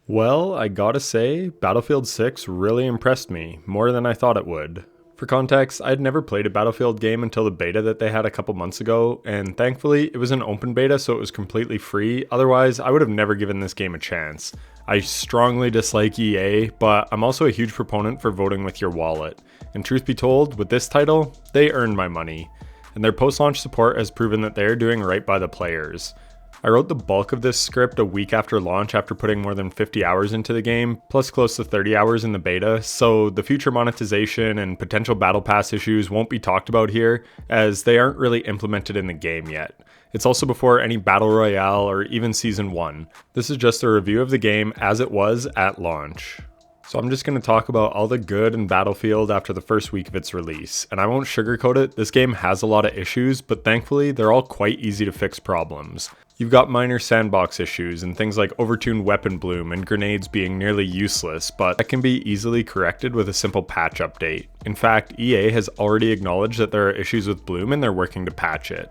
Well, I gotta say, Battlefield 6 really impressed me, more than I thought it would. For context, I'd never played a Battlefield game until the beta that they had a couple months ago, and thankfully it was an open beta so it was completely free, otherwise I would have never given this game a chance. I strongly dislike EA, but I'm also a huge proponent for voting with your wallet. And truth be told, with this title, they earned my money. And their post-launch support has proven that they're doing right by the players. I wrote the bulk of this script a week after launch after putting more than 50 hours into the game, plus close to 30 hours in the beta, so the future monetization and potential battle pass issues won't be talked about here, as they aren't really implemented in the game yet. It's also before any battle royale or even season 1. This is just a review of the game as it was at launch. So I'm just going to talk about all the good in Battlefield after the first week of its release, and I won't sugarcoat it, this game has a lot of issues, but thankfully they're all quite easy to fix problems. You've got minor sandbox issues and things like overtuned weapon bloom and grenades being nearly useless, but that can be easily corrected with a simple patch update. In fact, EA has already acknowledged that there are issues with bloom and they're working to patch it.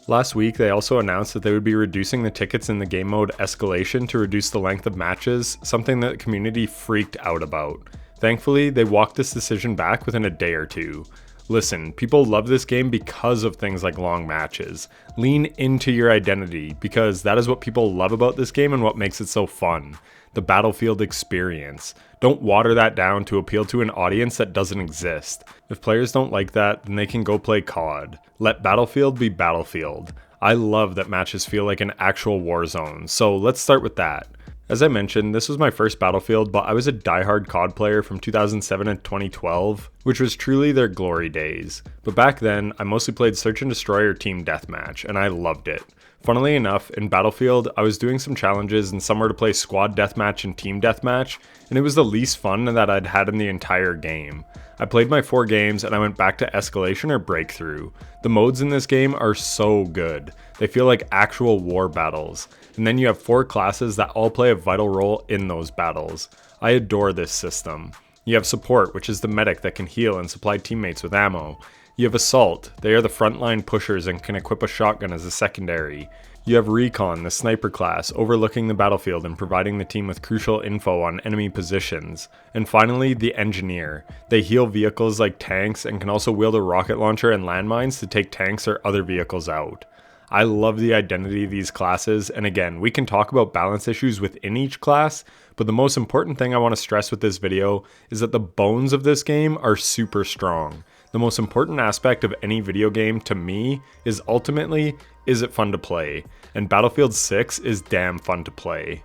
Last week, they also announced that they would be reducing the tickets in the game mode escalation to reduce the length of matches, something that the community freaked out about. Thankfully, they walked this decision back within a day or two. Listen, people love this game because of things like long matches. Lean into your identity, because that is what people love about this game and what makes it so fun. The Battlefield experience. Don't water that down to appeal to an audience that doesn't exist. If players don't like that, then they can go play COD. Let Battlefield be Battlefield. I love that matches feel like an actual war zone, so let's start with that. As I mentioned, this was my first Battlefield, but I was a diehard COD player from 2007 and 2012, which was truly their glory days. But back then, I mostly played Search and Destroy or Team Deathmatch, and I loved it. Funnily enough, in Battlefield, I was doing some challenges and some were to play Squad Deathmatch and Team Deathmatch, and it was the least fun that I'd had in the entire game. I played my 4 games and I went back to Escalation or Breakthrough. The modes in this game are so good. They feel like actual war battles. And then you have 4 classes that all play a vital role in those battles. I adore this system. You have Support, which is the medic that can heal and supply teammates with ammo. You have Assault, they are the frontline pushers and can equip a shotgun as a secondary. You have Recon, the sniper class, overlooking the battlefield and providing the team with crucial info on enemy positions. And finally, the Engineer. They heal vehicles like tanks and can also wield a rocket launcher and landmines to take tanks or other vehicles out. I love the identity of these classes, and again, we can talk about balance issues within each class, but the most important thing I want to stress with this video is that the bones of this game are super strong. The most important aspect of any video game to me is ultimately, is it fun to play? And Battlefield 6 is damn fun to play.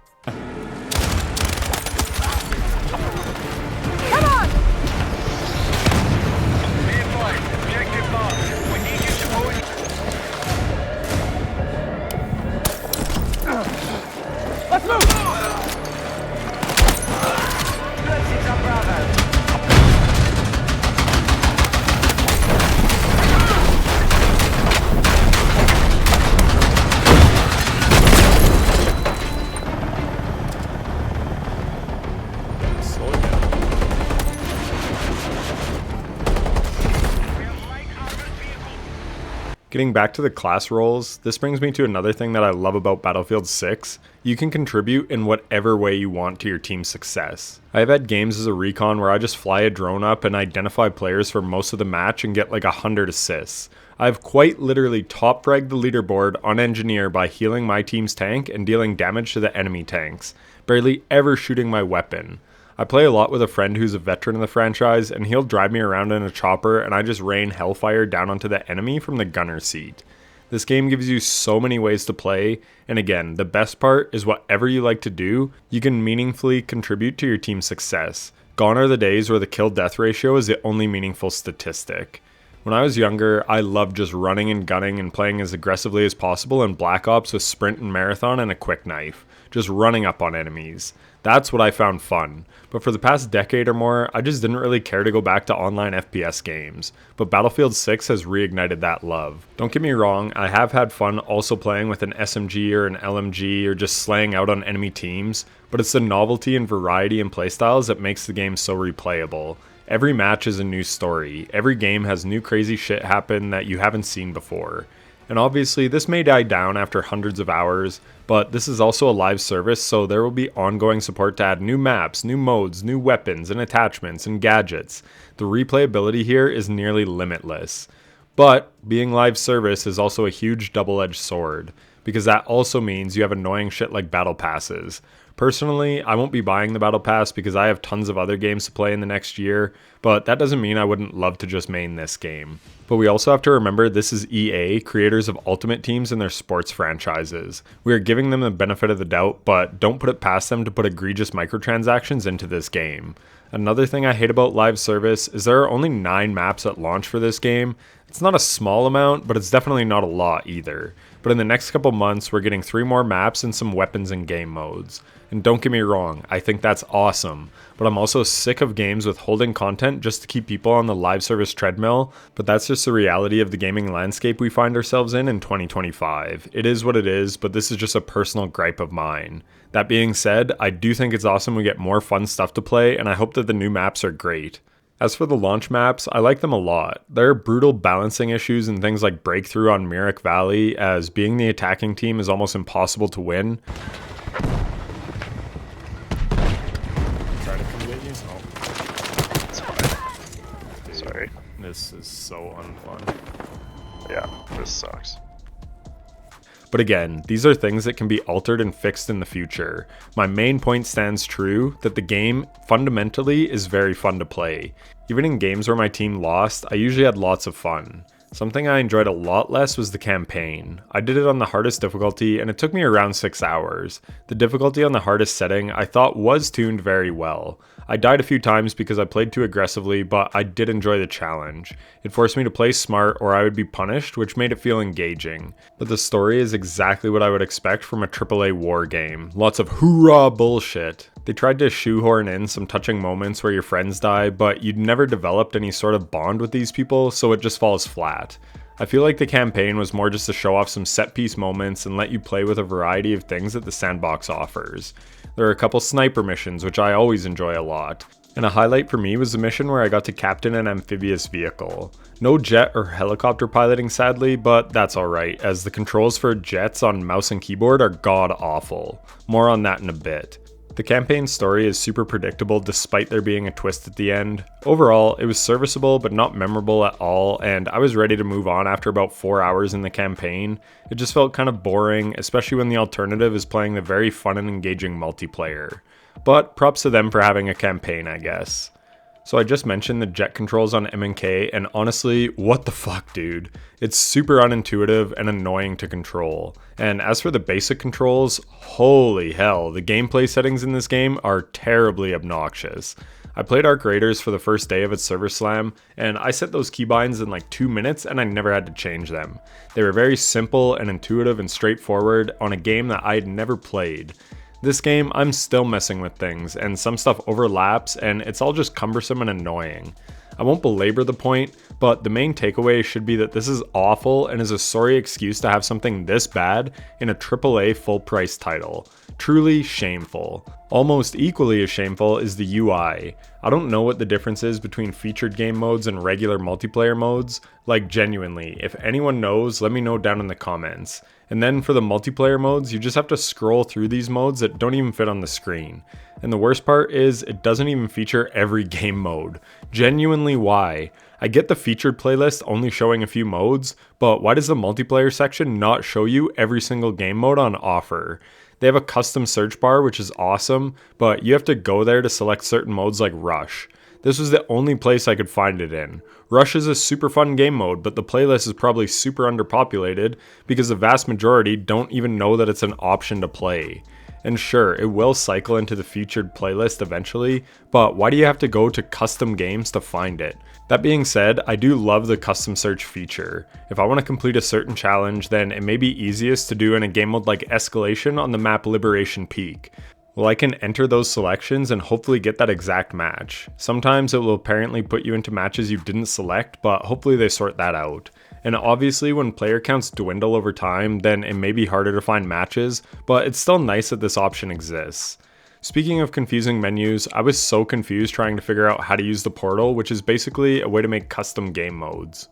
Getting back to the class roles, this brings me to another thing that I love about Battlefield 6. You can contribute in whatever way you want to your team's success. I've had games as a recon where I just fly a drone up and identify players for most of the match and get like 100 assists. I've quite literally top fragged the leaderboard on Engineer by healing my team's tank and dealing damage to the enemy tanks, barely ever shooting my weapon. I play a lot with a friend who's a veteran in the franchise, and he'll drive me around in a chopper and I just rain hellfire down onto the enemy from the gunner seat. This game gives you so many ways to play, and again, the best part is whatever you like to do, you can meaningfully contribute to your team's success. Gone are the days where the kill-death ratio is the only meaningful statistic. When I was younger, I loved just running and gunning and playing as aggressively as possible in Black Ops with Sprint and Marathon and a quick knife, just running up on enemies. That's what I found fun, but for the past decade or more, I just didn't really care to go back to online FPS games, but Battlefield 6 has reignited that love. Don't get me wrong, I have had fun also playing with an SMG or an LMG or just slaying out on enemy teams, but it's the novelty and variety in playstyles that makes the game so replayable. Every match is a new story, every game has new crazy shit happen that you haven't seen before. And obviously this may die down after hundreds of hours, but this is also a live service, so there will be ongoing support to add new maps, new modes, new weapons and attachments and gadgets. The replayability here is nearly limitless. But being live service is also a huge double-edged sword, because that also means you have annoying shit like battle passes. Personally, I won't be buying the battle pass because I have tons of other games to play in the next year, but that doesn't mean I wouldn't love to just main this game. But we also have to remember this is EA, creators of Ultimate Teams and their sports franchises. We are giving them the benefit of the doubt, but don't put it past them to put egregious microtransactions into this game. Another thing I hate about live service is there are only 9 maps at launch for this game. It's not a small amount, but it's definitely not a lot either. But in the next couple months, we're getting 3 more maps and some weapons and game modes. And don't get me wrong, I think that's awesome, but I'm also sick of games withholding content just to keep people on the live service treadmill, but that's just the reality of the gaming landscape we find ourselves in 2025. It is what it is, but this is just a personal gripe of mine. That being said, I do think it's awesome we get more fun stuff to play, and I hope that the new maps are great. As for the launch maps, I like them a lot. There are brutal balancing issues and things like Breakthrough on Myrick Valley, as being the attacking team is almost impossible to win. Sorry. This is so unfun. Yeah, this sucks. But again, these are things that can be altered and fixed in the future. My main point stands true that the game fundamentally is very fun to play. Even in games where my team lost, I usually had lots of fun. Something I enjoyed a lot less was the campaign. I did it on the hardest difficulty and it took me around 6 hours. The difficulty on the hardest setting I thought was tuned very well. I died a few times because I played too aggressively, but I did enjoy the challenge. It forced me to play smart or I would be punished, which made it feel engaging. But the story is exactly what I would expect from a AAA war game. Lots of hoorah bullshit. They tried to shoehorn in some touching moments where your friends die, but you'd never developed any sort of bond with these people, so it just falls flat. I feel like the campaign was more just to show off some set-piece moments and let you play with a variety of things that the sandbox offers. There are a couple sniper missions, which I always enjoy a lot. And a highlight for me was the mission where I got to captain an amphibious vehicle. No jet or helicopter piloting sadly, but that's alright, as the controls for jets on mouse and keyboard are god-awful. More on that in a bit. The campaign story is super predictable despite there being a twist at the end. Overall, it was serviceable but not memorable at all, and I was ready to move on after about 4 hours in the campaign. It just felt kind of boring, especially when the alternative is playing the very fun and engaging multiplayer. But props to them for having a campaign, I guess. So I just mentioned the jet controls on M&K, and honestly, what the fuck, dude? It's super unintuitive and annoying to control. And as for the basic controls, holy hell, the gameplay settings in this game are terribly obnoxious. I played Arc Raiders for the first day of its server slam, and I set those keybinds in like 2 minutes and I never had to change them. They were very simple and intuitive and straightforward on a game that I had never played. This game, I'm still messing with things, and some stuff overlaps, and it's all just cumbersome and annoying. I won't belabor the point, but the main takeaway should be that this is awful and is a sorry excuse to have something this bad in a AAA full-price title. Truly shameful. Almost equally as shameful is the UI. I don't know what the difference is between featured game modes and regular multiplayer modes. Like genuinely, if anyone knows, let me know down in the comments. And then for the multiplayer modes, you just have to scroll through these modes that don't even fit on the screen. And the worst part is, it doesn't even feature every game mode. Genuinely why? I get the featured playlist only showing a few modes, but why does the multiplayer section not show you every single game mode on offer? They have a custom search bar, which is awesome, but you have to go there to select certain modes like Rush. This was the only place I could find it in. Rush is a super fun game mode, but the playlist is probably super underpopulated because the vast majority don't even know that it's an option to play. And sure, it will cycle into the featured playlist eventually, but why do you have to go to custom games to find it? That being said, I do love the custom search feature. If I want to complete a certain challenge, then it may be easiest to do in a game mode like Escalation on the map Liberation Peak. Well, I can enter those selections and hopefully get that exact match. Sometimes it will apparently put you into matches you didn't select, but hopefully they sort that out. And obviously when player counts dwindle over time, then it may be harder to find matches, but it's still nice that this option exists. Speaking of confusing menus, I was so confused trying to figure out how to use the portal, which is basically a way to make custom game modes.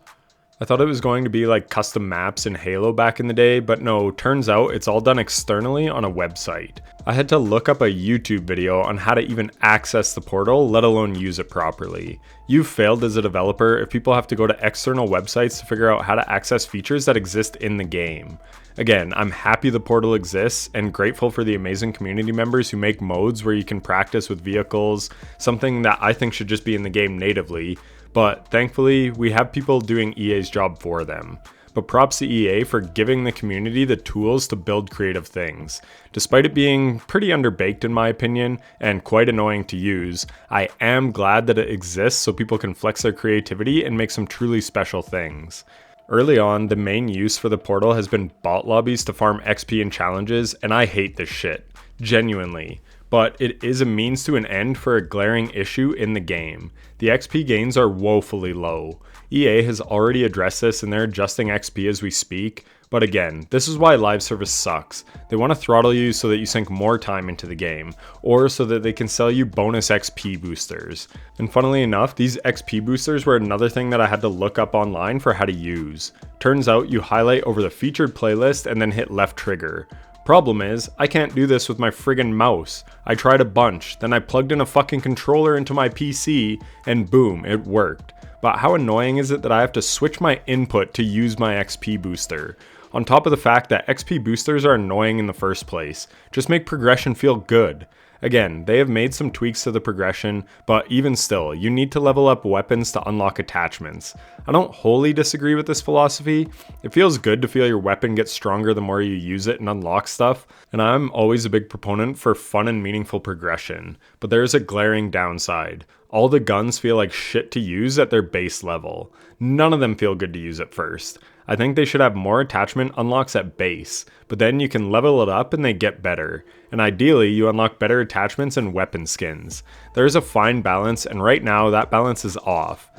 I thought it was going to be like custom maps in Halo back in the day, but no, turns out it's all done externally on a website. I had to look up a YouTube video on how to even access the portal, let alone use it properly. You've failed as a developer if people have to go to external websites to figure out how to access features that exist in the game. Again, I'm happy the portal exists and grateful for the amazing community members who make modes where you can practice with vehicles, something that I think should just be in the game natively. But thankfully, we have people doing EA's job for them. But props to EA for giving the community the tools to build creative things. Despite it being pretty underbaked in my opinion, and quite annoying to use, I am glad that it exists so people can flex their creativity and make some truly special things. Early on, the main use for the portal has been bot lobbies to farm XP and challenges, and I hate this shit. Genuinely. But it is a means to an end for a glaring issue in the game. The XP gains are woefully low. EA has already addressed this and they're adjusting XP as we speak, but again, this is why live service sucks. They want to throttle you so that you sink more time into the game, or so that they can sell you bonus XP boosters. And funnily enough, these XP boosters were another thing that I had to look up online for how to use. Turns out you highlight over the featured playlist and then hit left trigger. Problem is, I can't do this with my friggin' mouse. I tried a bunch, then I plugged in a fucking controller into my PC, and boom, it worked. But how annoying is it that I have to switch my input to use my XP booster? On top of the fact that XP boosters are annoying in the first place, just make progression feel good. Again, they have made some tweaks to the progression, but even still, you need to level up weapons to unlock attachments. I don't wholly disagree with this philosophy. It feels good to feel your weapon get stronger the more you use it and unlock stuff, and I'm always a big proponent for fun and meaningful progression, but there is a glaring downside. All the guns feel like shit to use at their base level. None of them feel good to use at first. I think they should have more attachment unlocks at base, but then you can level it up and they get better. And ideally, you unlock better attachments and weapon skins. There is a fine balance, and right now that balance is off.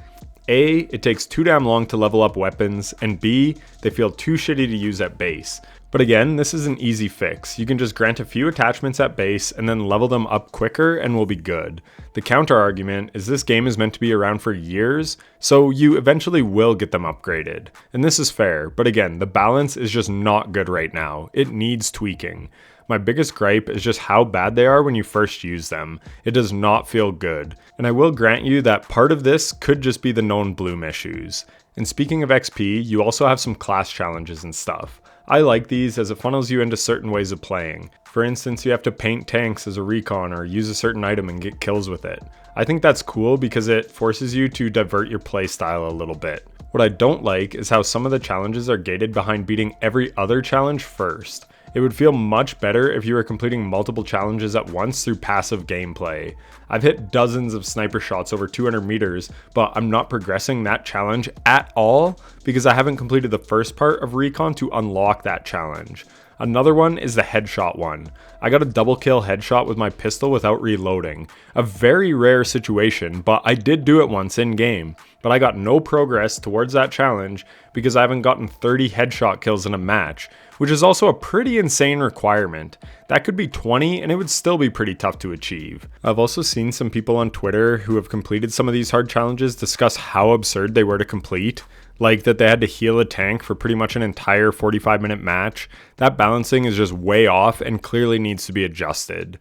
A, it takes too damn long to level up weapons, and B, they feel too shitty to use at base. But again, this is an easy fix. You can just grant a few attachments at base and then level them up quicker and we'll be good. The counter argument is this game is meant to be around for years, so you eventually will get them upgraded. And this is fair, but again, the balance is just not good right now. It needs tweaking. My biggest gripe is just how bad they are when you first use them. It does not feel good. And I will grant you that part of this could just be the known bloom issues. And speaking of XP, you also have some class challenges and stuff. I like these as it funnels you into certain ways of playing. For instance, you have to paint tanks as a recon or use a certain item and get kills with it. I think that's cool because it forces you to divert your playstyle a little bit. What I don't like is how some of the challenges are gated behind beating every other challenge first. It would feel much better if you were completing multiple challenges at once through passive gameplay. I've hit dozens of sniper shots over 200 meters, but I'm not progressing that challenge at all because I haven't completed the first part of Recon to unlock that challenge. Another one is the headshot one. I got a double kill headshot with my pistol without reloading. A very rare situation, but I did do it once in game. But I got no progress towards that challenge because I haven't gotten 30 headshot kills in a match, which is also a pretty insane requirement. That could be 20 and it would still be pretty tough to achieve. I've also seen some people on Twitter who have completed some of these hard challenges discuss how absurd they were to complete. Like that they had to heal a tank for pretty much an entire 45-minute match. That balancing is just way off and clearly needs to be adjusted.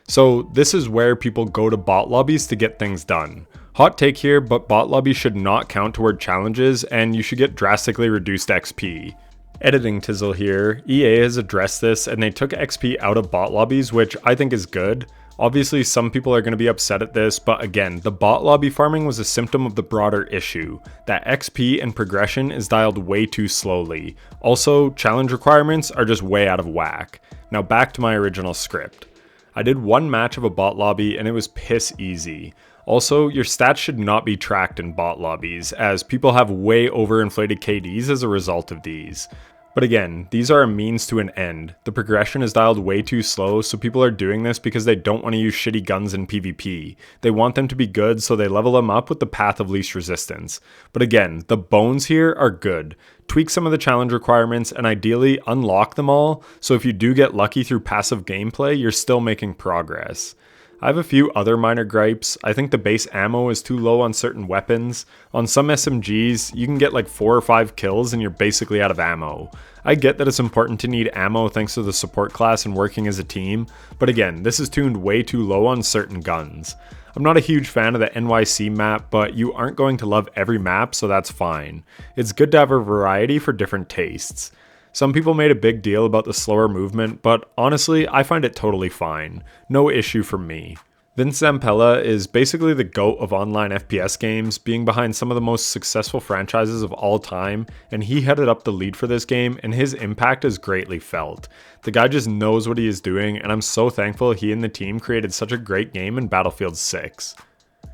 So this is where people go to bot lobbies to get things done. Hot take here, but bot lobbies should not count toward challenges and you should get drastically reduced XP. Editing Tizzle here, EA has addressed this and they took XP out of bot lobbies, which I think is good. Obviously, some people are going to be upset at this, but again, the bot lobby farming was a symptom of the broader issue, that XP and progression is dialed way too slowly. Also, challenge requirements are just way out of whack. Now back to my original script. I did one match of a bot lobby and it was piss easy. Also, your stats should not be tracked in bot lobbies, as people have way overinflated KDs as a result of these. But again, these are a means to an end. The progression is dialed way too slow, so people are doing this because they don't want to use shitty guns in PvP. They want them to be good, so they level them up with the path of least resistance. But again, the bones here are good. Tweak some of the challenge requirements and ideally unlock them all, so if you do get lucky through passive gameplay, you're still making progress. I have a few other minor gripes. I think the base ammo is too low on certain weapons. On some SMGs, you can get like 4 or 5 kills and you're basically out of ammo. I get that it's important to need ammo thanks to the support class and working as a team, but again, this is tuned way too low on certain guns. I'm not a huge fan of the NYC map, but you aren't going to love every map, so that's fine. It's good to have a variety for different tastes. Some people made a big deal about the slower movement, but honestly, I find it totally fine. No issue for me. Vince Zampella is basically the GOAT of online FPS games, being behind some of the most successful franchises of all time, and he headed up the lead for this game, and his impact is greatly felt. The guy just knows what he is doing, and I'm so thankful he and the team created such a great game in Battlefield 6.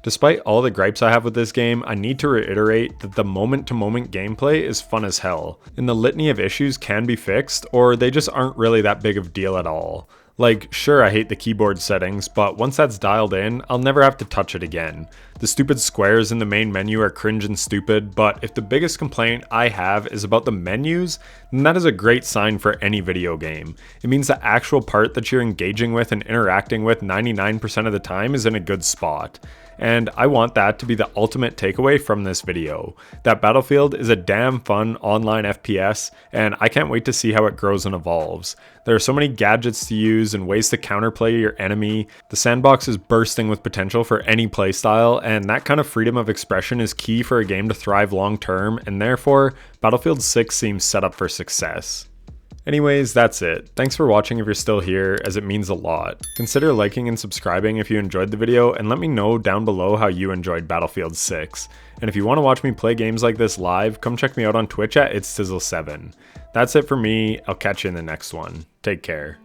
Despite all the gripes I have with this game, I need to reiterate that the moment-to-moment gameplay is fun as hell, and the litany of issues can be fixed, or they just aren't really that big of a deal at all. Like, sure, I hate the keyboard settings, but once that's dialed in, I'll never have to touch it again. The stupid squares in the main menu are cringe and stupid, but if the biggest complaint I have is about the menus, then that is a great sign for any video game. It means the actual part that you're engaging with and interacting with 99% of the time is in a good spot. And I want that to be the ultimate takeaway from this video. That Battlefield is a damn fun online FPS, and I can't wait to see how it grows and evolves. There are so many gadgets to use and ways to counterplay your enemy. The sandbox is bursting with potential for any playstyle, and that kind of freedom of expression is key for a game to thrive long term, and therefore, Battlefield 6 seems set up for success. Anyways, that's it. Thanks for watching if you're still here, as it means a lot. Consider liking and subscribing if you enjoyed the video, and let me know down below how you enjoyed Battlefield 6. And if you want to watch me play games like this live, come check me out on Twitch at It'sTizzle7. That's it for me, I'll catch you in the next one. Take care.